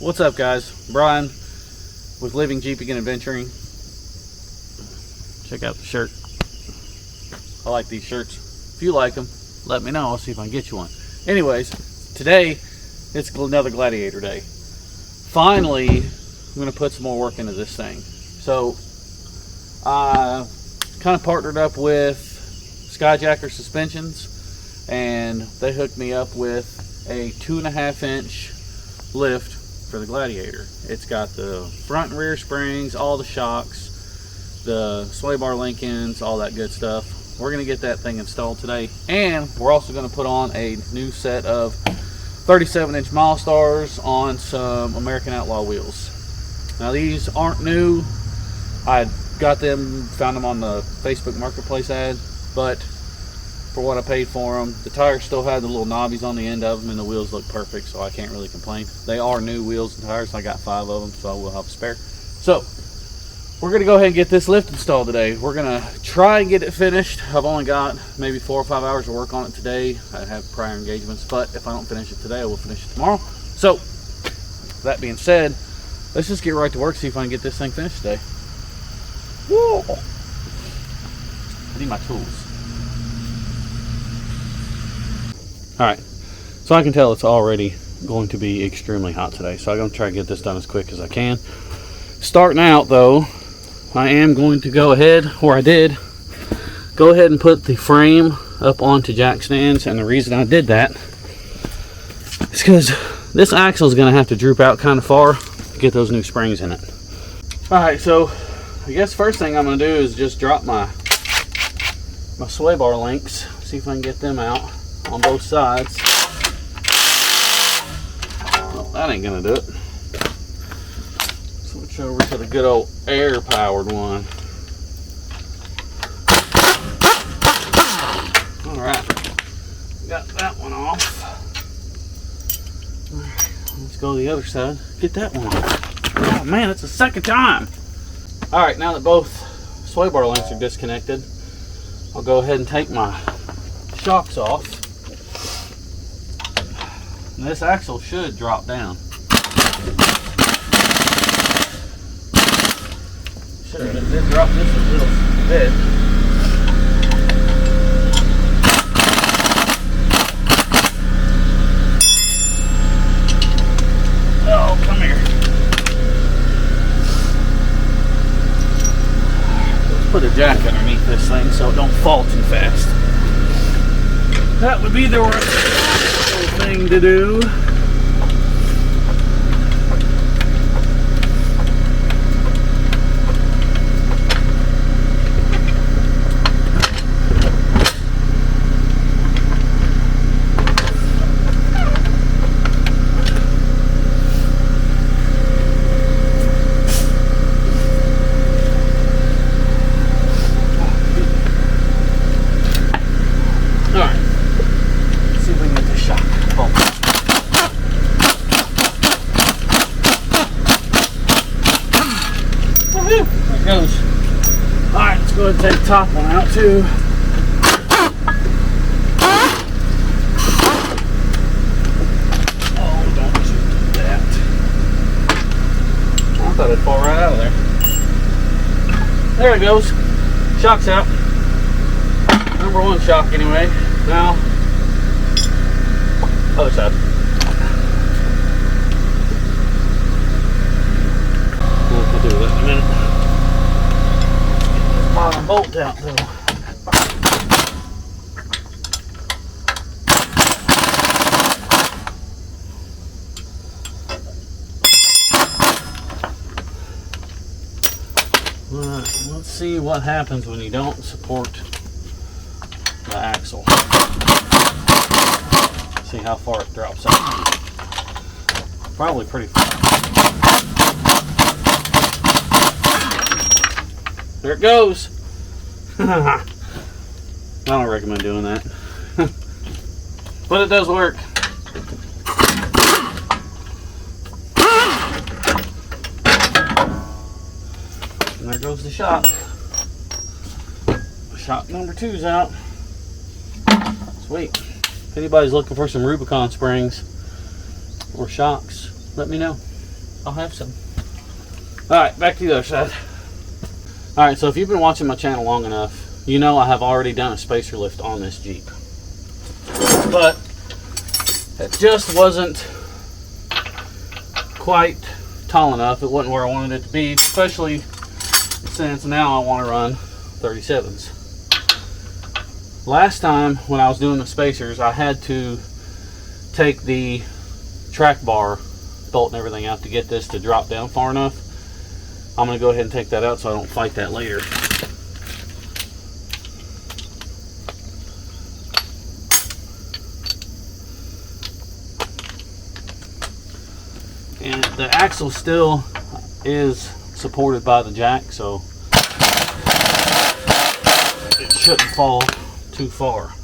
What's up, guys? Brian with Living Jeeping and Adventuring. Check out the shirt. I like these shirts. If you like them, let me know. I'll see if I can get you one. Anyways, today it's another Gladiator day. Finally, I'm going to put some more work into this thing. So I kind of partnered up with Skyjacker suspensions, and they hooked me up with a 2.5-inch lift for the Gladiator. It's got the front and rear springs, all the shocks, the sway bar link-ins, all that good stuff. We're going to get that thing installed today, and we're also going to put on a new set of 37-inch Milestars on some American Outlaw wheels. Now these aren't new. I got them, found them on the Facebook Marketplace ad, but for what I paid for them, the tires still had the little knobbies on the end of them, and the wheels look perfect, so I can't really complain. They are new wheels and tires. I got 5 of them, so I will have a spare. So we're going to go ahead and get this lift installed today. We're going to try and get it finished. I've only got maybe 4 or 5 hours of work on it today. I have prior engagements, but if I don't finish it today, I will finish it tomorrow. So that being said, let's just get right to work, see if I can get this thing finished today. Whoa! I need my tools. Alright, so I can tell it's already going to be extremely hot today, so I'm going to try to get this done as quick as I can. Starting out though, I am going to go ahead, or I did, go ahead and put the frame up onto jack stands, and the reason I did that is because this axle is going to have to droop out kind of far to get those new springs in it. Alright, so I guess first thing I'm going to do is just drop my sway bar links, see if I can get them out on both sides. Well, that ain't gonna do it. Switch over to the good old air powered one. Alright, got that one off. Alright, let's go to the other side, get that one. Oh man, it's the second time. Alright, now that both sway bar links are disconnected, I'll go ahead and take my shocks off. And this axle should drop down. Should have dropped this a little bit. Oh, come here. Let's put a jack underneath this thing so it don't fall too fast. That would be the right thing to do. Alright, let's go ahead and take the top one out too. Oh, don't you do that. I thought it'd fall right out of there. There it goes. Shock's out. Number 1 shock anyway. Now, other side. We'll do that in a minute. Bottom bolt out though. Alright, let's see what happens when you don't support the axle. See how far it drops out. Probably pretty far. There it goes. I don't recommend doing that. But it does work. And there goes the shock. Shock number 2's out. Sweet. If anybody's looking for some Rubicon springs or shocks, let me know. I'll have some. Alright, back to the other side. Alright, so if you've been watching my channel long enough, you know I have already done a spacer lift on this Jeep. But it just wasn't quite tall enough. It wasn't where I wanted it to be, especially since now I want to run 37s. Last time when I was doing the spacers, I had to take the track bar bolt and everything out to get this to drop down far enough. I'm going to go ahead and take that out so I don't fight that later. And the axle still is supported by the jack, so it shouldn't fall too far,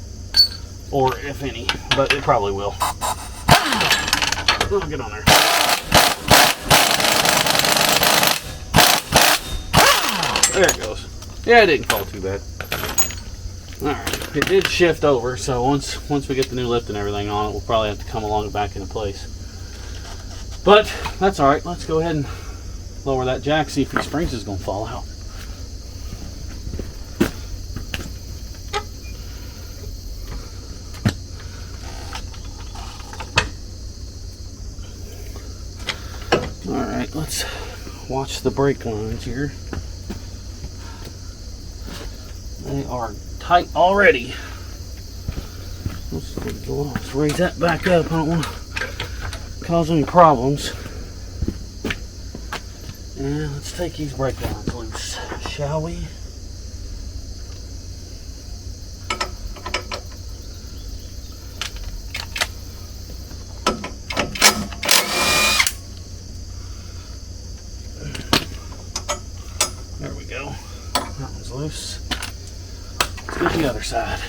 or if any, but it probably will. Oh, get on there. There it goes. Yeah, it didn't fall too bad. Alright, it did shift over, so once we get the new lift and everything on it, we'll probably have to come along and back into place. But that's alright. Let's go ahead and lower that jack, see if these springs is going to fall out. Alright, let's watch the brake lines here. They are tight already. Let's raise that back up. I don't want to cause any problems. And let's take these brake lines loose, shall we? There we go. That one's loose. Let's get the other side.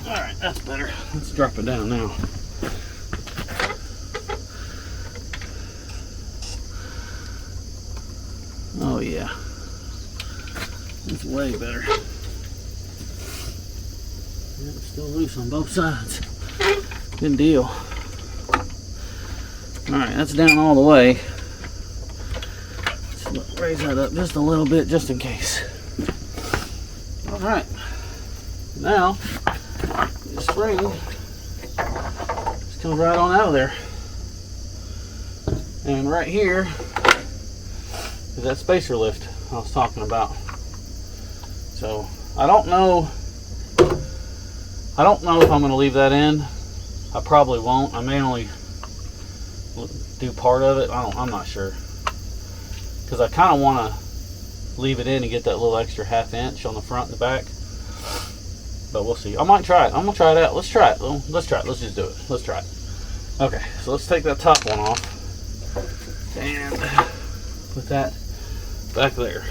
Alright, that's better. Let's drop it down now. Oh yeah. It's way better. Yeah, it's still loose on both sides. Good deal. Alright, that's down all the way. Let's raise that up just a little bit just in case. Alright. Now, the spring just comes right on out of there. And right here is that spacer lift I was talking about. So I don't know if I'm going to leave that in. I probably won't. I may only do part of it. I'm not sure, because I kind of want to leave it in and get that little extra ½ inch on the front and the back. But we'll see. I might try it. I'm gonna try it out. Let's try it. Let's try it. Let's just do it. Let's try it. Okay, so let's take that top one off and put that back there.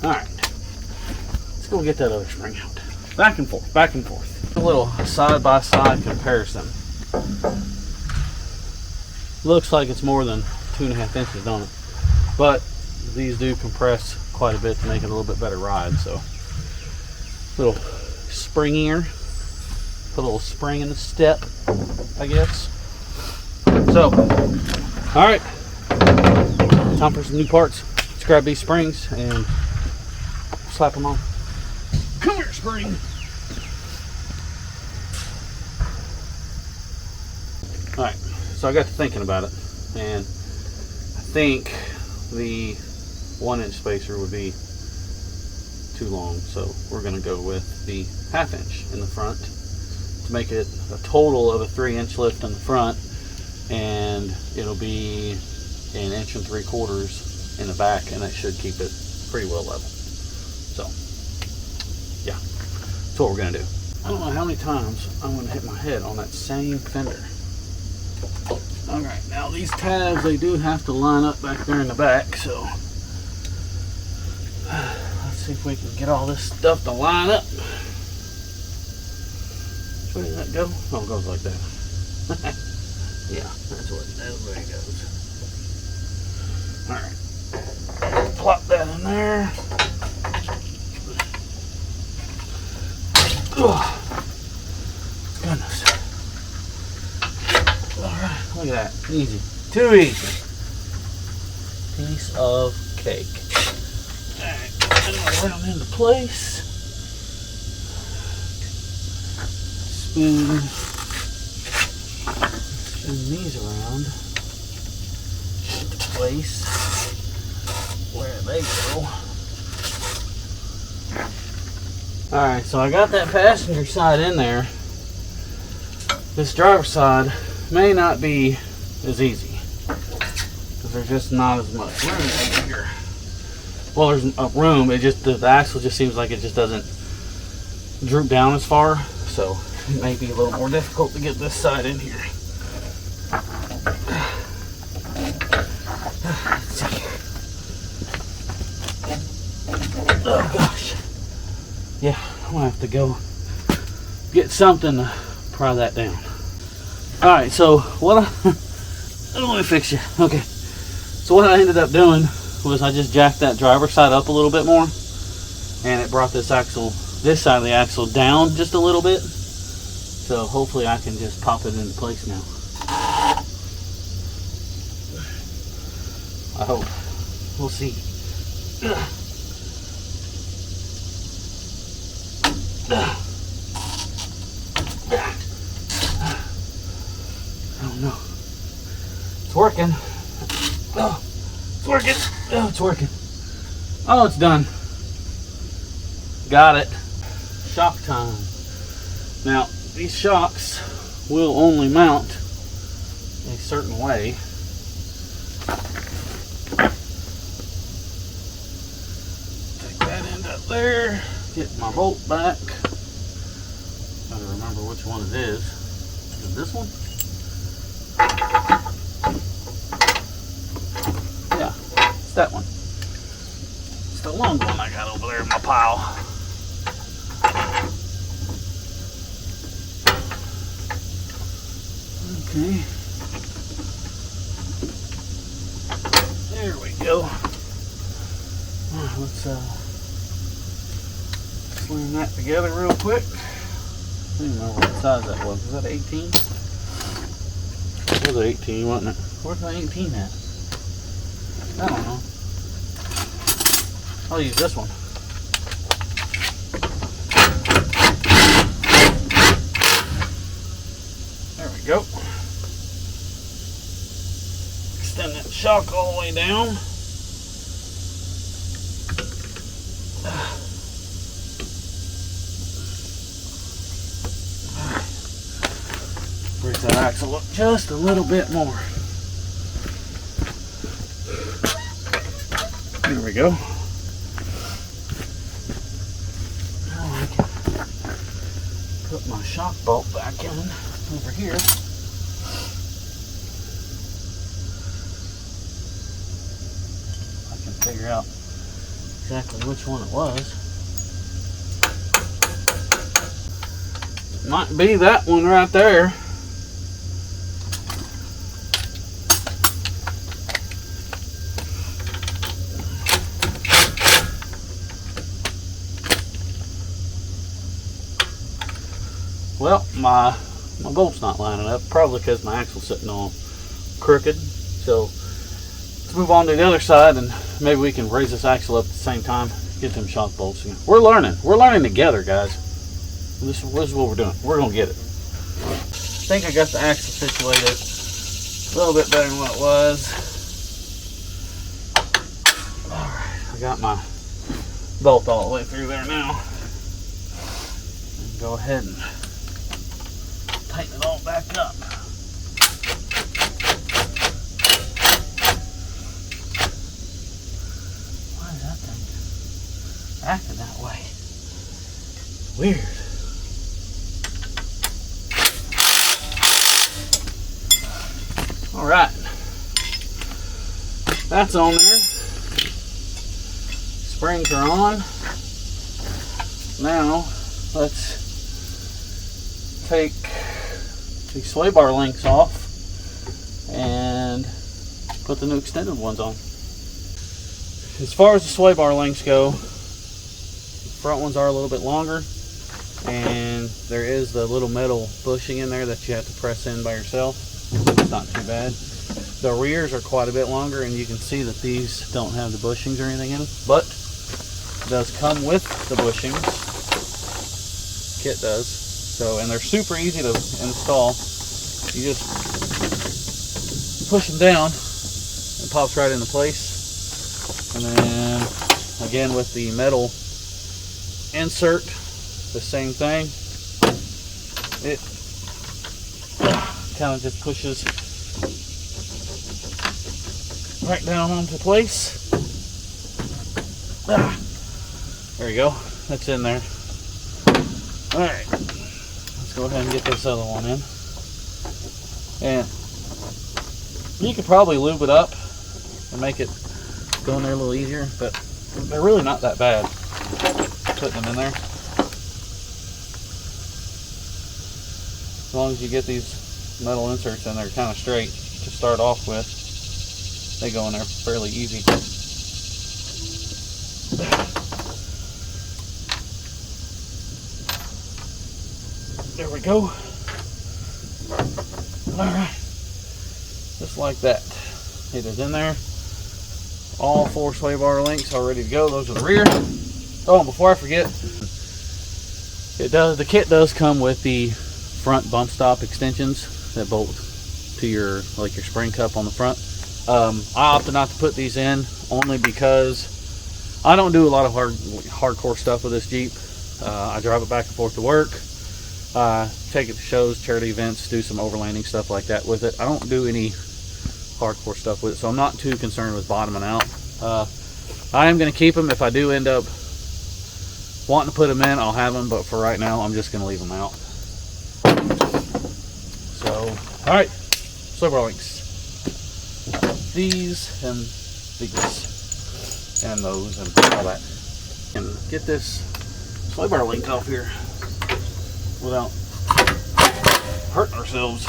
All right, let's go get that other spring out. Back and forth, back and forth. A little side-by-side comparison. Looks like it's more than 2.5 inches, don't it? But these do compress quite a bit to make it a little bit better ride. So a little springier, put a little spring in the step, I guess. So, all right, time for some new parts. Let's grab these springs and slap them on. Come here, spring. All right, so I got to thinking about it, and I think the 1-inch spacer would be too long, so we're going to go with the ½ inch in the front to make it a total of a 3-inch lift in the front, and it'll be 1 3/4 inches in the back, and that should keep it pretty well level. So yeah, that's what we're going to do. I don't know how many times I'm going to hit my head on that same fender. Alright, now these tabs, they do have to line up back there in the back, so let's see if we can get all this stuff to line up. Which way did that go? Oh, it goes like that. Yeah, that's what it does. There it goes. Alright, plop that in there. Oh, goodness. Look at that. Easy. Too easy. Piece of cake. Alright, put it around into place. Spin these around into place where they go. Alright, so I got that passenger side in there. This driver's side may not be as easy because there's just not as much room over here. Well, there's a room, the axle just seems like it just doesn't droop down as far, so it may be a little more difficult to get this side in here. Let's see. Oh gosh. Yeah, I'm gonna have to go get something to pry that down. Alright, so let me fix you. Okay. So what I ended up doing was I just jacked that driver's side up a little bit more, and it brought this side of the axle down just a little bit. So hopefully I can just pop it into place now. I hope. We'll see. Oh no. It's working. Oh, it's working. Oh, it's working. Oh, it's done. Got it. Shock time. Now, these shocks will only mount a certain way. Take that end up there. Get my bolt back. Gotta remember which one it is. Is it this one? Yeah, it's that one. It's the long one I got over there in my pile. Okay. There we go. Alright, let's slam that together real quick. I don't even know what size that was. Was that 18? It was 18, wasn't it? Where's my 18 at? I don't know. I'll use this one. There we go. Extend that shock all the way down. Brings that axle up just a little bit more. There we go. Now I can put my shock bolt back in over here. I can figure out exactly which one it was. It might be that one right there. Well, my bolt's not lining up, probably because my axle's sitting all crooked. So let's move on to the other side, and maybe we can raise this axle up at the same time, get them shock bolts in. We're learning together, guys. This is what we're doing. We're gonna get it. I think I got the axle situated a little bit better than what it was. All right, I got my bolt all the way through there now. And go ahead and tighten it all back up. Why is that thing acting that way? Weird. All right, that's on there. Springs are on. Now let's take the sway bar links off and put the new extended ones on. As far as the sway bar links go, the front ones are a little bit longer, and there is the little metal bushing in there that you have to press in by yourself. It's not too bad. The rears are quite a bit longer, and you can see that these don't have the bushings or anything in them, but it does come with the bushings. Kit does. So, and they're super easy to install. You just push them down, it pops right into place. And then again with the metal insert, the same thing. It kind of just pushes right down onto place. There you go. That's in there. Alright. Let's go ahead and get this other one in. And you could probably lube it up and make it go in there a little easier, but they're really not that bad putting them in there. As long as you get these metal inserts in there kind of straight to start off with, they go in there fairly easy. There we go. Alright. Just like that. It is in there. All 4 sway bar links are ready to go. Those are the rear. Oh, and before I forget, the kit does come with the front bump stop extensions that bolt to your spring cup on the front. I opted not to put these in only because I don't do a lot of hardcore stuff with this Jeep. I drive it back and forth to work, take it to shows, charity events, do some overlanding stuff like that with it. I don't do any hardcore stuff with it, so I'm not too concerned with bottoming out. I am going to keep them. If I do end up wanting to put them in, I'll have them, but for right now I'm just going to leave them out. So, alright, sway bar links. These and these and those and all that. And get this sway bar link off here without hurting ourselves.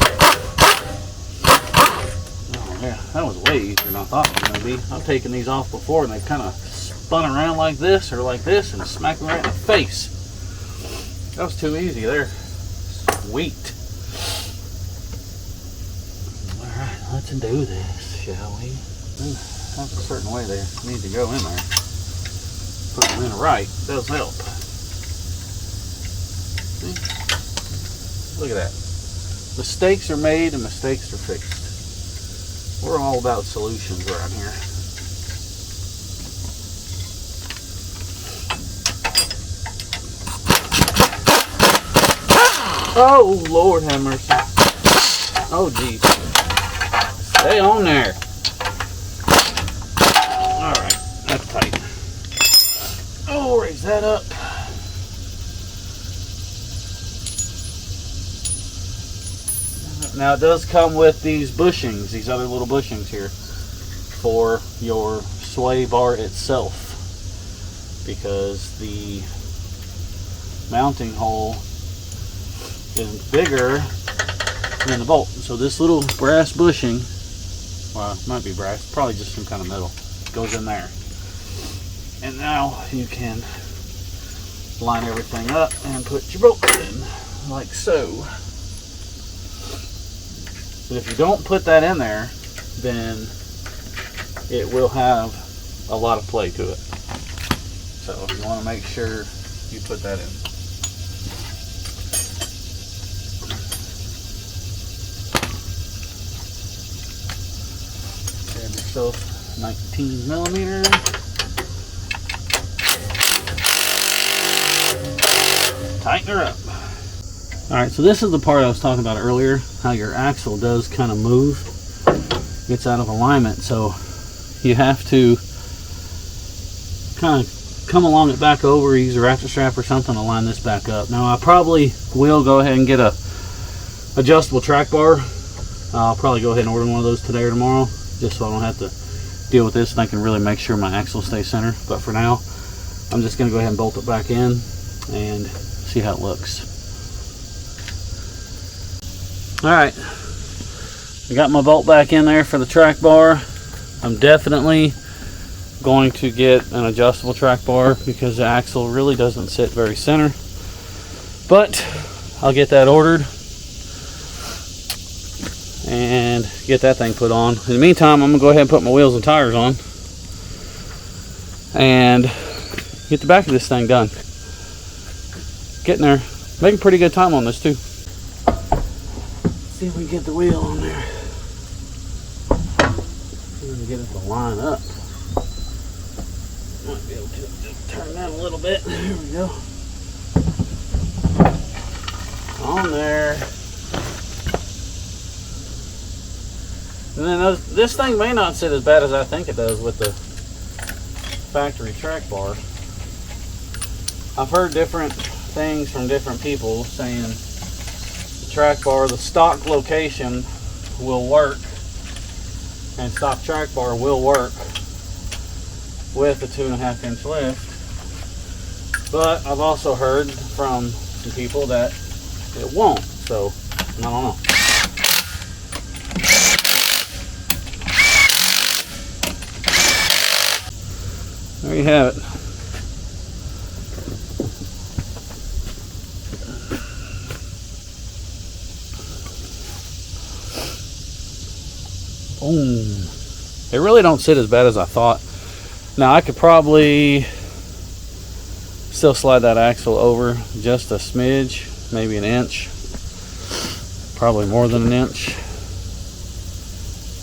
Oh yeah, that was way easier than I thought it was going to be. I've taken these off before and they've kind of spun around like this or like this and smacked me right in the face. That was too easy there. Sweet. Alright, let's do this, shall we? That's a certain way they need to go in there. Put them in right does help. See? Look at that. Mistakes are made and mistakes are fixed. We're all about solutions around here. Oh, Lord have mercy. Oh, geez. Stay on there. Alright, that's tight. Oh, raise that up. Now it does come with these bushings, these other little bushings here for your sway bar itself, because the mounting hole is bigger than the bolt. So this little brass bushing, well, it might be brass, probably just some kind of metal, goes in there. And now you can line everything up and put your bolt in, like so. But if you don't put that in there, then it will have a lot of play to it. So you want to make sure you put that in. Grab yourself 19 millimeter. Tighten her up. Alright, so this is the part I was talking about earlier, how your axle does kind of move, gets out of alignment, so you have to kind of come along it back over, use a ratchet strap or something to line this back up. Now I probably will go ahead and get a adjustable track bar. I'll probably go ahead and order one of those today or tomorrow, just so I don't have to deal with this and I can really make sure my axle stays center. But for now, I'm just going to go ahead and bolt it back in and see how it looks. Alright, I got my bolt back in there for the track bar. I'm definitely going to get an adjustable track bar because the axle really doesn't sit very center. But I'll get that ordered and get that thing put on. In the meantime, I'm gonna go ahead and put my wheels and tires on and get the back of this thing done. Getting there, making pretty good time on this too. Let's see if we can get the wheel on there. See if we can get it to line up. Might be able to just turn that a little bit. There we go. On there. And then this thing may not sit as bad as I think it does with the factory track bar. I've heard different things from different people saying the track bar, the stock location will work, and stock track bar will work with the 2.5 inch lift. But I've also heard from some people that it won't, so I don't know. There you have it. Boom. They really don't sit as bad as I thought. Now I could probably still slide that axle over just a smidge, maybe an inch, probably more than an inch.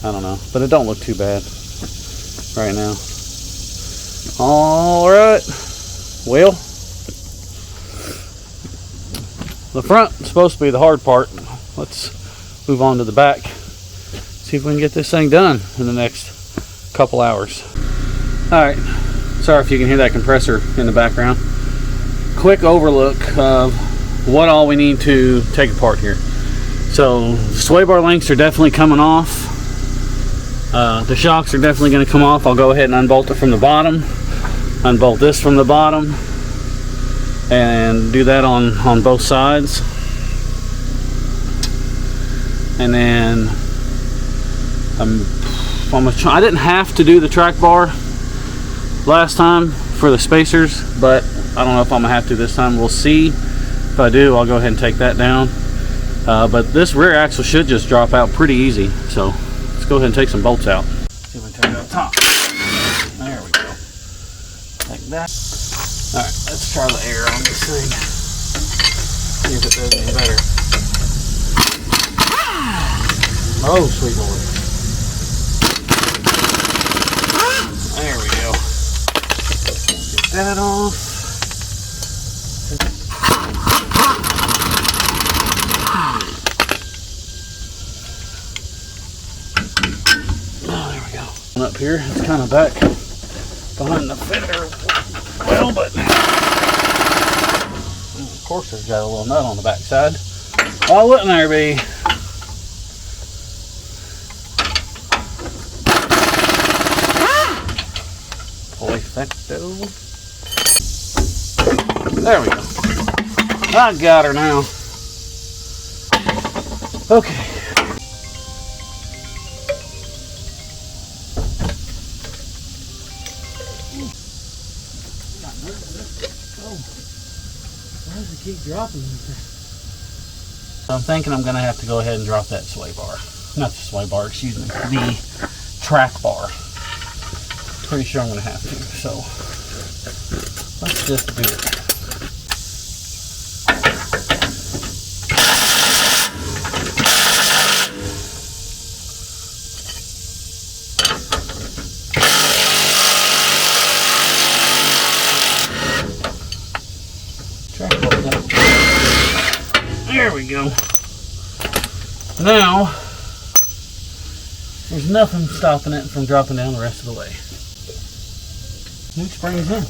I don't know, but it don't look too bad right now. All right, well, the front is supposed to be the hard part. Let's move on to the back. See if we can get this thing done in the next couple hours. All right, sorry if you can hear that compressor in the background. Quick overlook of what all we need to take apart here. So the sway bar links are definitely coming off. The shocks are definitely going to come off. I'll go ahead and unbolt it from the bottom, unbolt this from the bottom, and do that on both sides. And then I didn't have to do the track bar last time for the spacers, but I don't know if I'm gonna have to this time. We'll see. If I do, I'll go ahead and take that down. But this rear axle should just drop out pretty easy. So let's go ahead and take some bolts out. See if we can take it up top. There we go. Like that. All right, let's try the air on this thing. See if it does any better. Oh, sweet Lord. There we go. Get that off. Oh, there we go. Up here, it's kind of back behind the fender. Well, but of course, there's got a little nut on the back side. Why wouldn't there be? Perfecto. There we go. I got her now. Okay. Why does it keep dropping? I'm thinking I'm going to have to go ahead and drop that sway bar. Not the sway bar, excuse me. The track bar. Pretty sure I'm going to have to. So let's just do it. There we go. Now, there's nothing stopping it from dropping down the rest of the way. New springs in.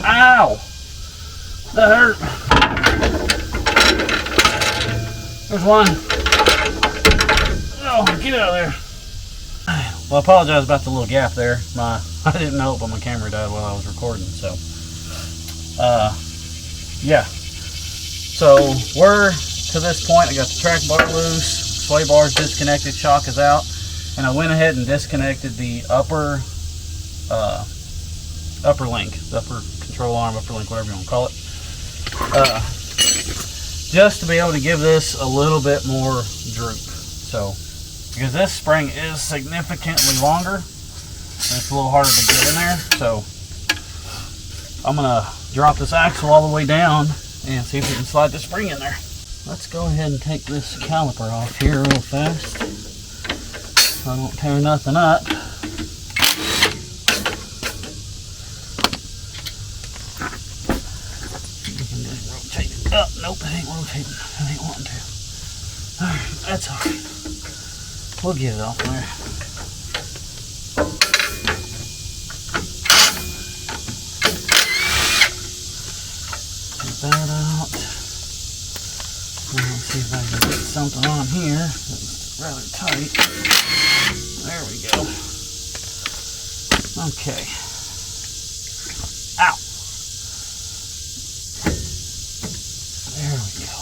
Ow! That hurt. There's one. Oh, get out of there. Well, I apologize about the little gap there. I didn't know, but my camera died while I was recording, so Yeah. So we're to this point. I got the track bar loose, sway bars disconnected, shock is out, and I went ahead and disconnected the upper link, the upper control arm, upper link, whatever you want to call it, just to be able to give this a little bit more droop. So because this spring is significantly longer, and it's a little harder to get in there, so I'm gonna drop this axle all the way down and see if we can slide the spring in there. Let's go ahead and take this caliper off here real fast so I don't tear nothing up. You can just rotate it up. Nope, it ain't rotating. It ain't wanting to. Alright, that's alright. We'll get it off there. That out. Let's see if I can get something on here. It's rather tight. There we go. Okay. Ow. There we go.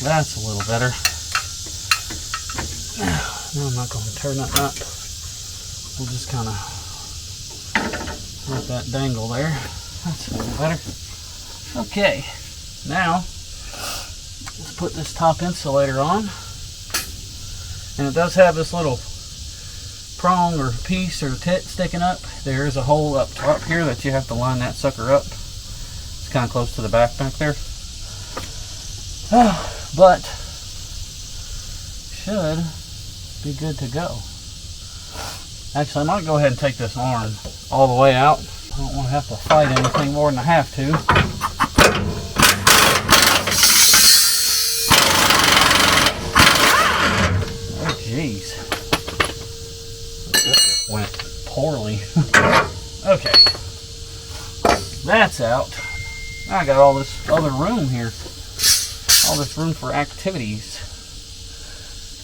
That's a little better. Now I'm not going to turn that up. We'll just kind of let that dangle there. That's a little better. Okay, now let's put this top insulator on, and it does have this little prong or piece or tit sticking up. There is a hole up top here that you have to line that sucker up. It's kind of close to the back there, but should be good to go. Actually, I might go ahead and take this arm all the way out. I don't want to have to fight anything more than I have to. Jeez, this went poorly. Okay, that's out. Now I got all this other room here, all this room for activities.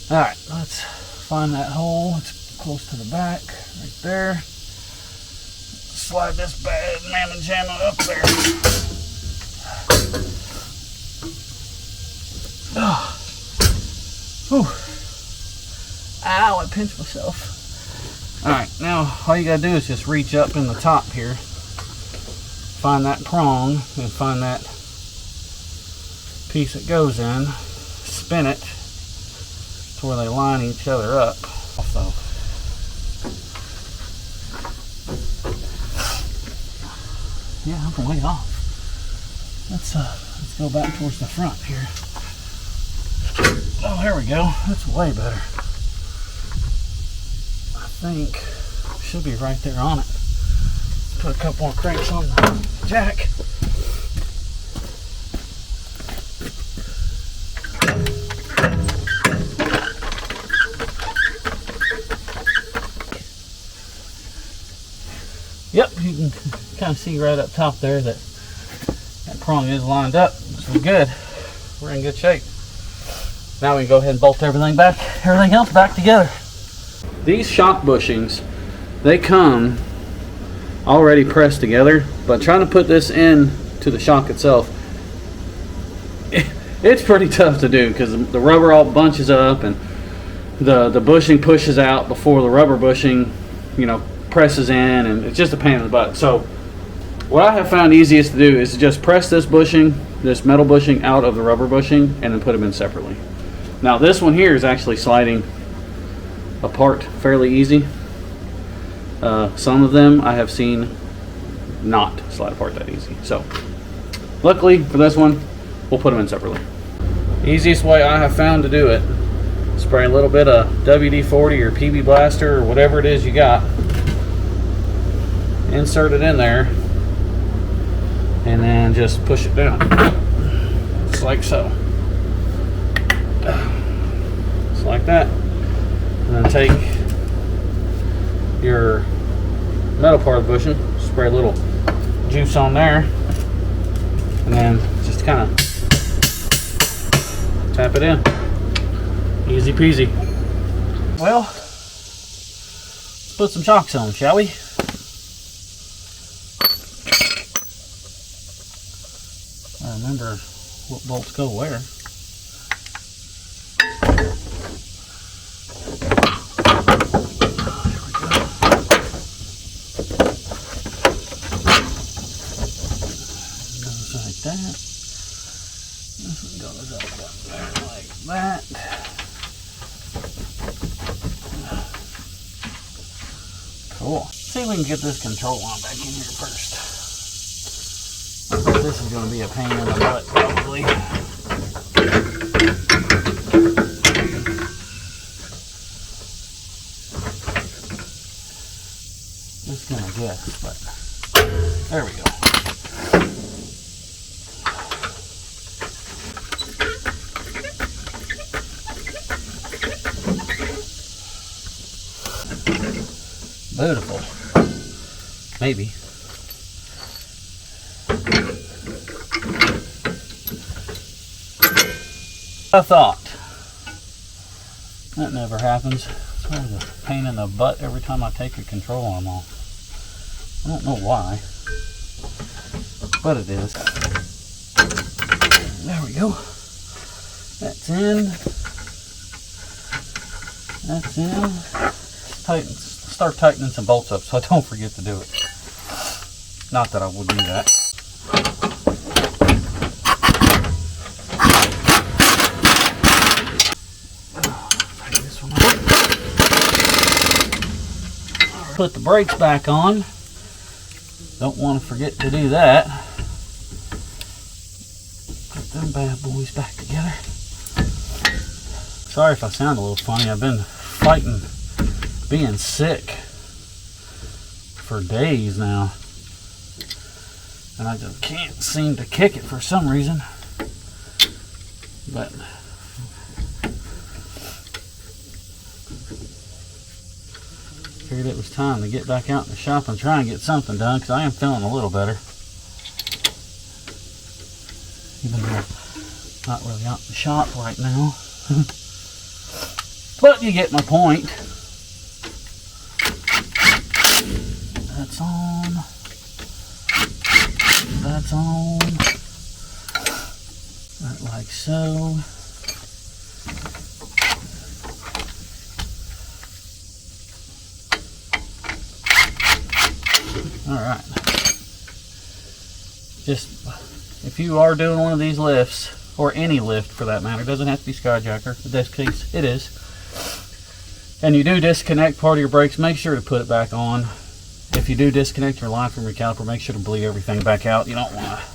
All right, let's find that hole. It's close to the back, right there. Slide this bad mamma jamma up there. Oh. Whew. Ow, I pinched myself. Alright, now all you gotta do is just reach up in the top here, find that prong, and find that piece that goes in, spin it to where they line each other up. So, yeah, I'm way off. Let's go back towards the front here. Oh, there we go. That's way better. I think should be right there on it. Put a couple more cranks on the jack. Yep, you can kind of see right up top there that that prong is lined up. So good. We're in good shape. Now we can go ahead and bolt everything else back together. These shock bushings, they come already pressed together, but trying to put this in to the shock itself, it's pretty tough to do because the rubber all bunches up and the bushing pushes out before the rubber bushing, you know, presses in, and it's just a pain in the butt. So what I have found easiest to do is to just press this bushing, this metal bushing, out of the rubber bushing and then put them in separately. Now this one here is actually sliding apart fairly easy. Some of them I have seen not slide apart that easy. So luckily for this one, we'll put them in separately. Easiest way I have found to do it, spray a little bit of WD-40 or PB Blaster or whatever it is you got, insert it in there, and then just push it down. Just like so. Just like that. And then take your metal part of the bushing, spray a little juice on there, and then just kind of tap it in. Easy peasy. Well, let's put some shocks on, shall we? I remember what bolts go where. Goes like that. This one goes up there like that. Cool. See if we can get this control arm back in here first. This is going to be a pain in the butt, probably. Just gonna guess, but there we go. Beautiful. Maybe. I thought. That never happens. It's always a pain in the butt every time I take a control arm off. I don't know why, but it is. There we go. That's in. That's in. Tighten. Start tightening some bolts up so I don't forget to do it. Not that I would do that. Put the brakes back on. Don't want to forget to do that. Put them bad boys back together. Sorry if I sound a little funny. I've been fighting being sick for days now, and I just can't seem to kick it for some reason. But figured it was time to get back out in the shop and try and get something done, because I am feeling a little better, even though I'm not really out in the shop right now. But you get my point. That's on. That's on. Right, like so. Alright. Just, if you are doing one of these lifts, or any lift for that matter, it doesn't have to be Skyjacker, in this case it is, and you do disconnect part of your brakes, make sure to put it back on. If you do disconnect your line from your caliper, make sure to bleed everything back out. You don't want to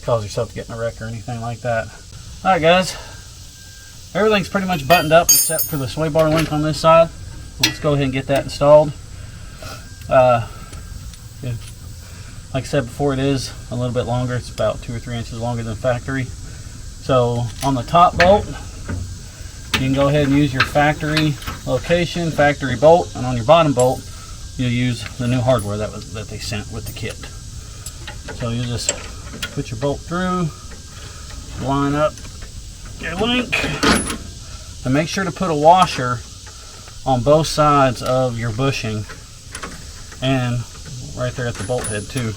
cause yourself to get in a wreck or anything like that. Alright guys, everything's pretty much buttoned up except for the sway bar link on this side. Let's go ahead and get that installed. Like I said before, it is a little bit longer. It's about 2 or 3 inches longer than factory. So on the top bolt, you can go ahead and use your factory location, factory bolt, and on your bottom bolt, you'll use the new hardware that they sent with the kit. So you just put your bolt through, line up your link, and make sure to put a washer on both sides of your bushing and right there at the bolt head too.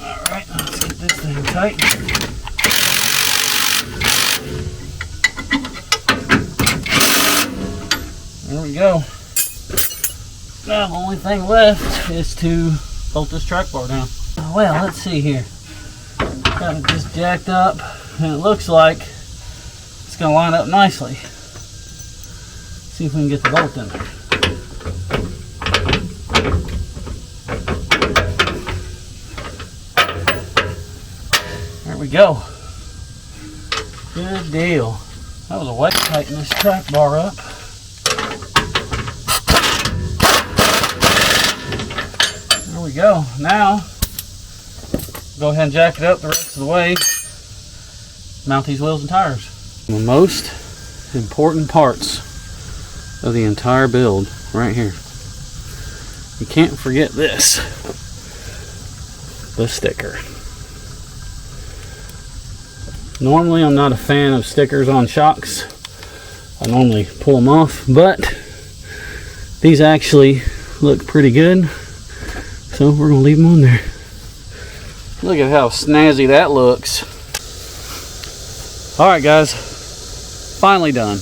Alright, let's get this thing tight. There we go. Now the only thing left is to bolt this track bar down. Well, let's see here. Got it just jacked up, and it looks like it's going to line up nicely. See if we can get the bolt in there. There we go. Good deal. That was a way to tighten this track bar up. There we go. Now, go ahead and jack it up the rest of the way. Mount these wheels and tires. The most important parts of the entire build right here. You can't forget this. The sticker. Normally I'm not a fan of stickers on shocks. I normally pull them off, but these actually look pretty good. So we're gonna leave them on there. Look at how snazzy that looks. All right, guys, finally done.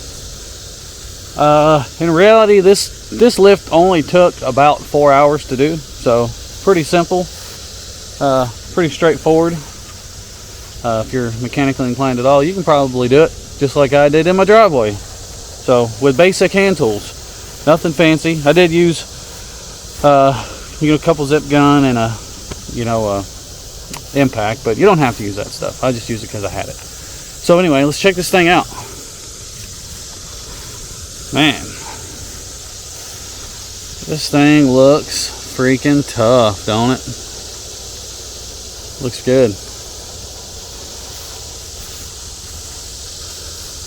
In reality, this lift only took about 4 hours to do, so pretty simple, pretty straightforward. If you're mechanically inclined at all, you can probably do it just like I did in my driveway. So with basic hand tools, nothing fancy. I did use a couple zip gun and a impact, but you don't have to use that stuff. I just used it because I had it. So anyway, let's check this thing out. Man, this thing looks freaking tough, don't it? Looks good.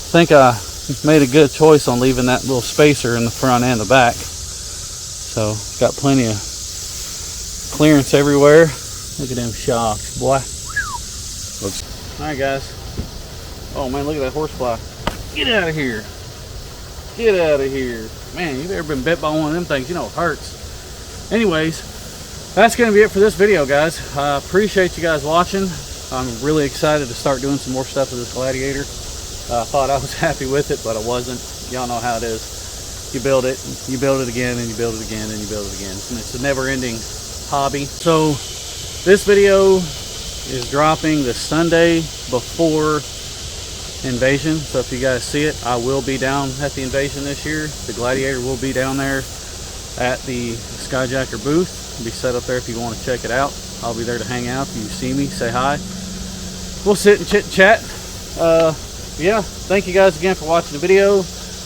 I think I made a good choice on leaving that little spacer in the front and the back. So got plenty of clearance everywhere. Look at them shocks, boy. Alright, guys. Oh man, look at that horsefly. Get out of here. Get out of here. Man, you've ever been bit by one of them things, you know it hurts. Anyways, that's going to be it for this video, guys. I appreciate you guys watching. I'm really excited to start doing some more stuff with this Gladiator. I thought I was happy with it, but I wasn't. Y'all know how it is. You build it again, and you build it again, and you build it again. And it's a never-ending hobby. So this video is dropping the Sunday before Invasion. So if you guys see it, I will be down at the Invasion this year. The Gladiator will be down there at the Skyjacker booth. It'll be set up there if you want to check it out. I'll be there to hang out. If you see me, say hi. We'll sit and chit and chat. Yeah, thank you guys again for watching the video.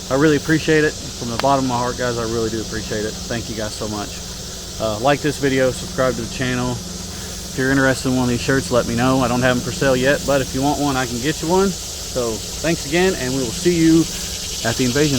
I really appreciate it. From the bottom of my heart, guys, I really do appreciate it. Thank you guys so much. Like this video, subscribe to the channel. If you're interested in one of these shirts, let me know. I don't have them for sale yet, but if you want one, I can get you one. So thanks again, and we will see you at the Invasion.